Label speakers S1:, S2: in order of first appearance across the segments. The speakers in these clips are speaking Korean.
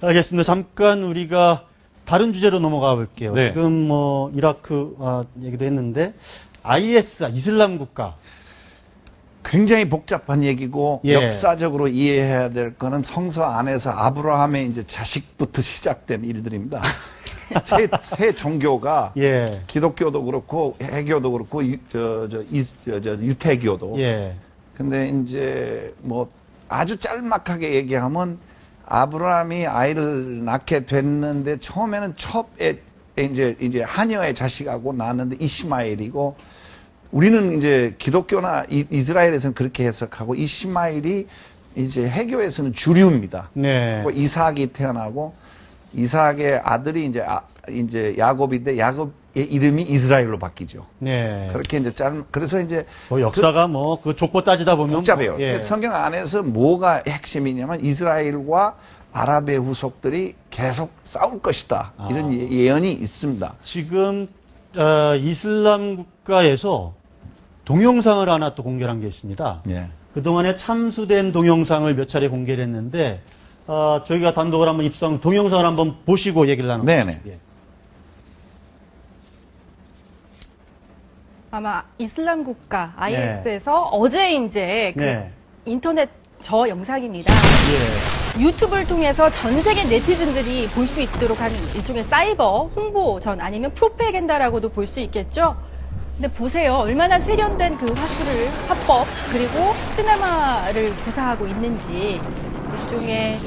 S1: 알겠습니다. 잠깐 우리가 다른 주제로 넘어가 볼게요.
S2: 네.
S1: 지금 뭐 이라크 얘기도 했는데 IS 이슬람 국가.
S3: 굉장히 복잡한 얘기고
S1: 예.
S3: 역사적으로 이해해야 될 거는 성서 안에서 아브라함의 이제 자식부터 시작된 일들입니다. 새 종교가
S1: 예.
S3: 기독교도 그렇고 해교도 그렇고 유태교도.
S1: 예.
S3: 근데 이제 뭐 아주 짤막하게 얘기하면 아브라함이 아이를 낳게 됐는데 처음에는 첩에 이제 하녀의 자식하고 낳았는데 이시마엘이고 우리는 이제 기독교나 이스라엘에서는 그렇게 해석하고 이시마엘이 이제 해교에서는 주류입니다.
S1: 네.
S3: 이삭이 태어나고 이삭의 아들이 이제 야곱인데 야곱의 이름이 이스라엘로 바뀌죠.
S1: 네.
S3: 그렇게 이제 그래서 이제
S1: 역사가 뭐 그 족보 따지다 보면
S3: 복잡해요.
S1: 예.
S3: 성경 안에서 뭐가 핵심이냐면 이스라엘과 아랍의 후속들이 계속 싸울 것이다. 이런 예언이 있습니다.
S1: 지금 이슬람 국가에서 동영상을 하나 또 공개한 게 있습니다.
S3: 예.
S1: 그동안에 참수된 동영상을 몇 차례 공개를 했는데 저희가 단독으로 한번 입수한 동영상을 한번 보시고 얘기를 나눠볼게요.
S3: 네네.
S1: 예.
S4: 아마 이슬람 국가 IS에서 어제 이제 그 인터넷 저 영상입니다.
S1: 예.
S4: 유튜브를 통해서 전 세계 네티즌들이 볼 수 있도록 한 일종의 사이버 홍보 전 아니면 프로페겐다라고도 볼 수 있겠죠. 근데 보세요. 얼마나 세련된 그 화법 그리고 시네마를 구사하고 있는지. 일종의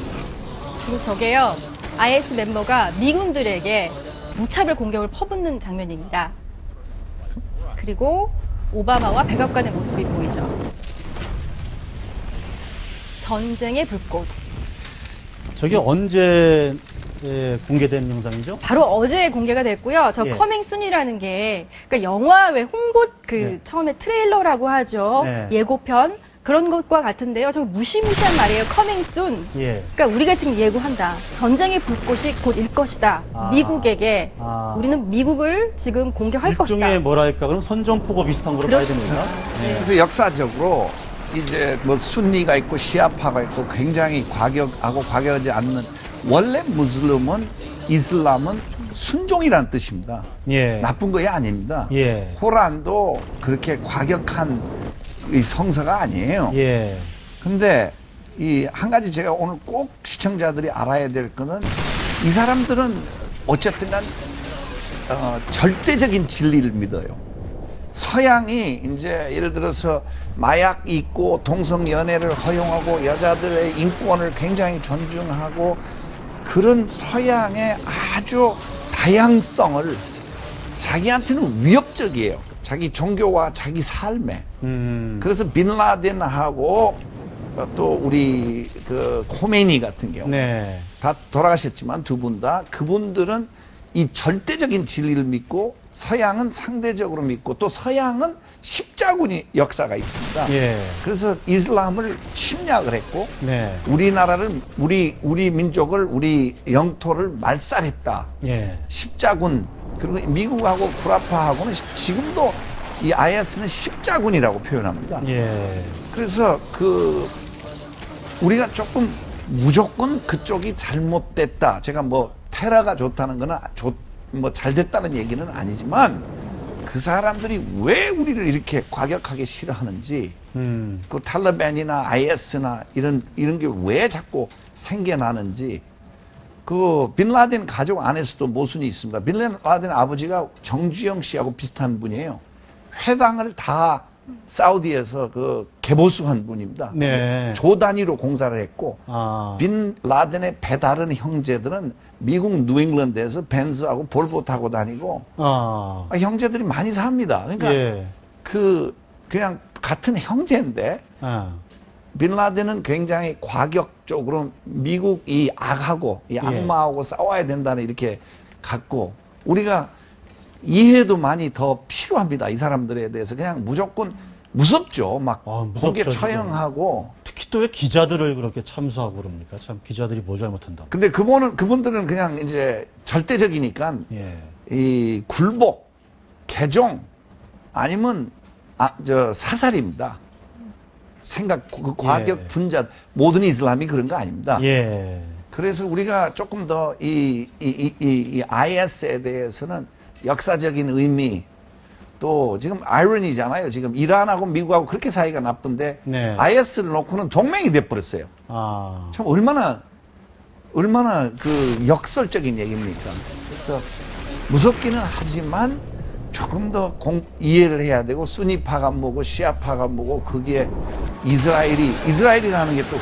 S4: 지금 저게요. IS 멤버가 미군들에게 무차별 공격을 퍼붓는 장면입니다. 그리고 오바마와 백악관의 모습이 보이죠. 전쟁의 불꽃.
S1: 저게 언제 공개된 영상이죠?
S4: 바로 어제 공개가 됐고요. 저
S1: 예.
S4: 커밍 순이라는 게 그러니까 영화 왜 홍보
S1: 네.
S4: 처음에 트레일러라고 하죠.
S1: 네.
S4: 예고편 그런 것과 같은데요. 저 무시무시한 말이에요. 커밍 순.
S1: 예.
S4: 그러니까 우리가 지금 예고한다. 전쟁의 불꽃이 곧 일 것이다. 미국에게 우리는 미국을 지금 공격할 것이다.
S1: 일종의 뭐랄까 그럼 선전포고 비슷한 거로 봐야 됩니다.
S4: 네.
S3: 그래서 역사적으로 이제 뭐 순니가 있고 시아파가 있고 굉장히 과격하고 과격하지 않는 원래 무슬림은 이슬람은 순종이라는 뜻입니다.
S1: 예.
S3: 나쁜 것이 아닙니다.
S1: 예.
S3: 코란도 그렇게 과격한 이 성서가 아니에요.
S1: 예.
S3: 근데 이 한 가지 제가 오늘 꼭 시청자들이 알아야 될 거는 이 사람들은 어쨌든 간 절대적인 진리를 믿어요. 서양이 이제 예를 들어서 마약 있고 동성연애를 허용하고 여자들의 인권을 굉장히 존중하고 그런 서양의 아주 다양성을 자기한테는 위협적이에요. 자기 종교와 자기 삶에. 그래서 빈라덴하고 또 우리 그 코메니 같은 경우
S1: 네.
S3: 다 돌아가셨지만 두 분 다 그분들은 이 절대적인 진리를 믿고 서양은 상대적으로 믿고 또 서양은 십자군의 역사가 있습니다.
S1: 예.
S3: 그래서 이슬람을 침략을 했고
S1: 네.
S3: 우리나라를 우리 민족을 우리 영토를 말살했다.
S1: 예.
S3: 십자군 그리고 미국하고 구라파하고는 지금도 이 IS는 십자군이라고 표현합니다.
S1: 예.
S3: 그래서 우리가 조금 무조건 그쪽이 잘못됐다. 제가 뭐 테러가 좋다는 거는 뭐 잘됐다는 얘기는 아니지만 그 사람들이 왜 우리를 이렇게 과격하게 싫어하는지 그 탈레반이나 IS나 이런 게 왜 자꾸 생겨나는지 그 빈라덴 가족 안에서도 모순이 있습니다. 빈라덴 아버지가 정주영 씨하고 비슷한 분이에요. 회당을 다 사우디에서 그 개보수한 분입니다.
S1: 네.
S3: 조 단위로 공사를 했고 빈 라덴의 배다른 형제들은 미국 뉴잉글랜드에서 벤츠하고 볼보 타고 다니고 형제들이 많이 삽니다. 그러니까
S1: 예.
S3: 그냥 같은 형제인데 빈 라덴은 굉장히 과격적으로 미국이 악하고 이 악마하고 싸워야 된다는 이렇게 갖고 우리가 이해도 많이 더 필요합니다. 이 사람들에 대해서 그냥 무조건 무섭죠. 막 공개 처형하고
S1: 특히 또 왜 기자들을 그렇게 참수하고 그럽니까? 참 기자들이 뭘 잘못한다.
S3: 근데 그분들은 그냥 이제 절대적이니까 이 굴복, 개종 아니면 사살입니다. 그 과격 분자 모든 이슬람이 그런 거 아닙니다.
S1: 예.
S3: 그래서 우리가 조금 더 이 IS에 대해서는 역사적인 의미, 또 지금 아이러니잖아요. 지금 이란하고 미국하고 그렇게 사이가 나쁜데
S1: 네.
S3: IS를 놓고는 동맹이 돼버렸어요.
S1: 아,
S3: 참 얼마나 그 역설적인 얘기입니까? 그래서 무섭기는 하지만 조금 더 이해를 해야 되고, 수니파가 뭐고 시아파가 뭐고, 그게 이스라엘이라는 게 또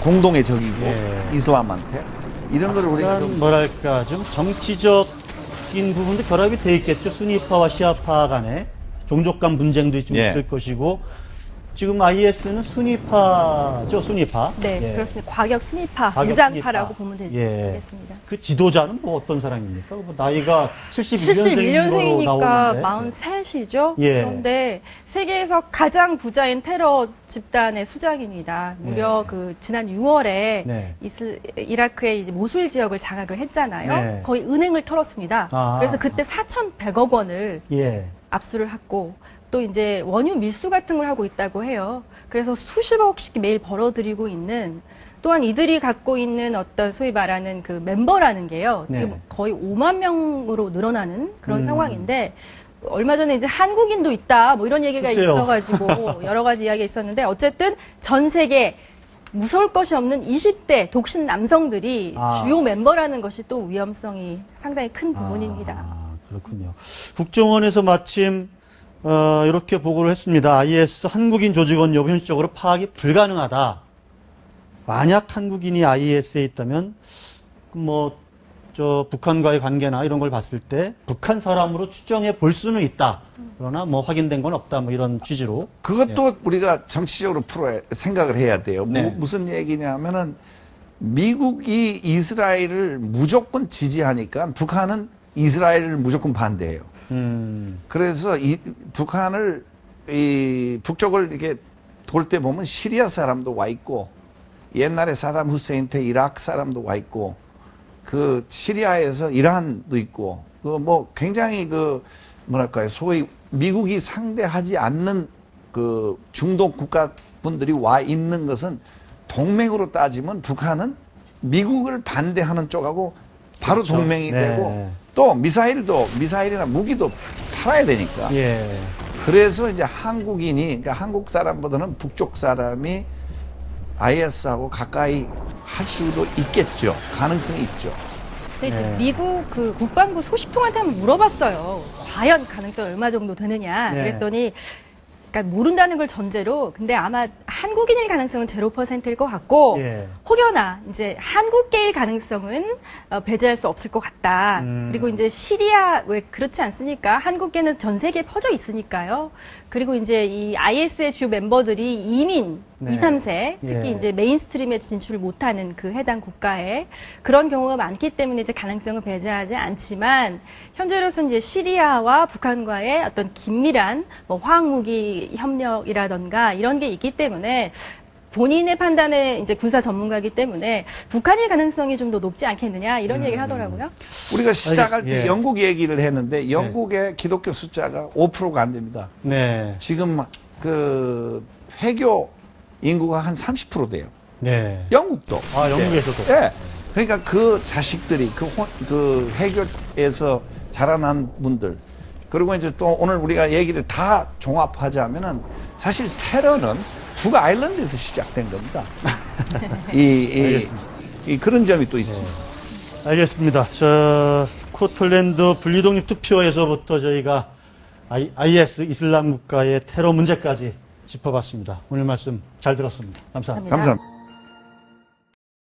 S3: 공동의 적이고,
S1: 예.
S3: 이슬람한테 이런 걸 우리가
S1: 약간
S3: 좀
S1: 뭐랄까 좀 정치적인 부분도 결합이 돼 있겠죠. 수니파와 시아파 간에 종족 간 분쟁도 좀
S3: 예.
S1: 있을 것이고, 지금 IS는 수니파죠, 수니파.
S4: 네,
S1: 예.
S4: 그렇습니다. 과격 순위파,
S1: 과격
S4: 무장파라고
S1: 순위파.
S4: 보면
S1: 예.
S4: 되겠습니다.
S1: 그 지도자는 뭐 어떤 사람입니까? 뭐 나이가 71년생으로
S4: 71년생이니까
S1: 나오는데.
S4: 43이죠.
S1: 예.
S4: 그런데 세계에서 가장 부자인 테러 집단의 수장입니다. 무려
S1: 네.
S4: 그 지난 6월에
S1: 네.
S4: 이라크의 이제 모술 지역을 장악을 했잖아요.
S1: 네.
S4: 거의 은행을 털었습니다.
S1: 아.
S4: 그래서 그때 4,100억 원을
S1: 예.
S4: 압수를 했고, 또 이제 원유 밀수 같은 걸 하고 있다고 해요. 그래서 수십억씩 매일 벌어들이고 있는, 또한 이들이 갖고 있는 어떤 소위 말하는 그 멤버라는 게요.
S1: 네.
S4: 지금 거의 5만 명으로 늘어나는 그런
S1: 음.
S4: 상황인데, 얼마 전에 이제 한국인도 있다, 뭐 이런 얘기가
S1: 글쎄요.
S4: 있어가지고 여러 가지 이야기가 있었는데, 어쨌든 전 세계 무서울 것이 없는 20대 독신 남성들이
S1: 아.
S4: 주요 멤버라는 것이 또 위험성이 상당히 큰 부분입니다.
S1: 아, 그렇군요. 국정원에서 마침 이렇게 보고를 했습니다. IS 한국인 조직원 여부 현실적으로 파악이 불가능하다. 만약 한국인이 IS에 있다면 북한과의 관계나 이런 걸 봤을 때 북한 사람으로 추정해 볼 수는 있다. 그러나 확인된 건 없다. 이런 취지로.
S3: 그것도 우리가 정치적으로 생각을 해야 돼요.
S1: 네.
S3: 무슨 얘기냐면은 미국이 이스라엘을 무조건 지지하니까 북한은 이스라엘을 무조건 반대해요. 그래서 북한을 북쪽을 이렇게 돌 때 보면 시리아 사람도 와 있고, 옛날에 사담 후세인 때 이라크 사람도 와 있고, 그 시리아에서 이란도 있고, 굉장히 뭐랄까요, 소위 미국이 상대하지 않는 그 중동 국가 분들이 와 있는 것은, 동맹으로 따지면 북한은 미국을 반대하는 쪽하고 바로
S1: 그렇죠.
S3: 동맹이
S1: 네.
S3: 되고, 또 미사일이나 무기도 팔아야 되니까.
S1: 예.
S3: 그래서 이제 그러니까 한국 사람보다는 북쪽 사람이 IS하고 가까이 할 수도 있겠죠. 가능성이 있죠.
S4: 근데 이제
S1: 네.
S4: 미국 그 국방부 소식통한테 한번 물어봤어요. 과연 가능성이 얼마 정도 되느냐.
S1: 네.
S4: 그랬더니, 그러니까 모른다는 걸 전제로, 근데 아마 한국인일 가능성은 0%일 것 같고,
S1: 예.
S4: 혹여나 이제 한국계일 가능성은 배제할 수 없을 것 같다. 그리고 이제 시리아, 왜 그렇지 않습니까? 한국계는 전 세계에 퍼져 있으니까요. 그리고 이제 이 IS의 주 멤버들이 이민,
S1: 네.
S4: 2, 3세, 특히
S1: 예.
S4: 이제 메인스트림에 진출을 못하는 그 해당 국가에 그런 경우가 많기 때문에 이제 가능성을 배제하지 않지만, 현재로서는 이제 시리아와 북한과의 어떤 긴밀한 화학무기 협력이라던가 이런 게 있기 때문에, 본인의 판단에 이제 군사 전문가이기 때문에 북한일 가능성이 좀 더 높지 않겠느냐 이런 얘기를 하더라고요.
S3: 우리가 시작할 때
S1: 예.
S3: 영국 얘기를 했는데, 영국의 기독교 숫자가 5%가 안 됩니다.
S1: 네.
S3: 지금 그 회교 인구가 한 30% 돼요.
S1: 네.
S3: 영국도.
S1: 아, 영국에서도.
S3: 예. 그러니까 그 자식들이 그 회교에서 자라난 분들, 그리고 이제 또 오늘 우리가 얘기를 다 종합하자면은, 사실 테러는 북 아일랜드에서 시작된 겁니다. 그런 점이 또 있습니다.
S1: 네. 알겠습니다. 스코틀랜드 분리독립 투표에서부터 저희가 IS 이슬람 국가의 테러 문제까지 짚어봤습니다. 오늘 말씀 잘 들었습니다. 감사합니다.
S4: 감사합니다.
S3: 감사합니다.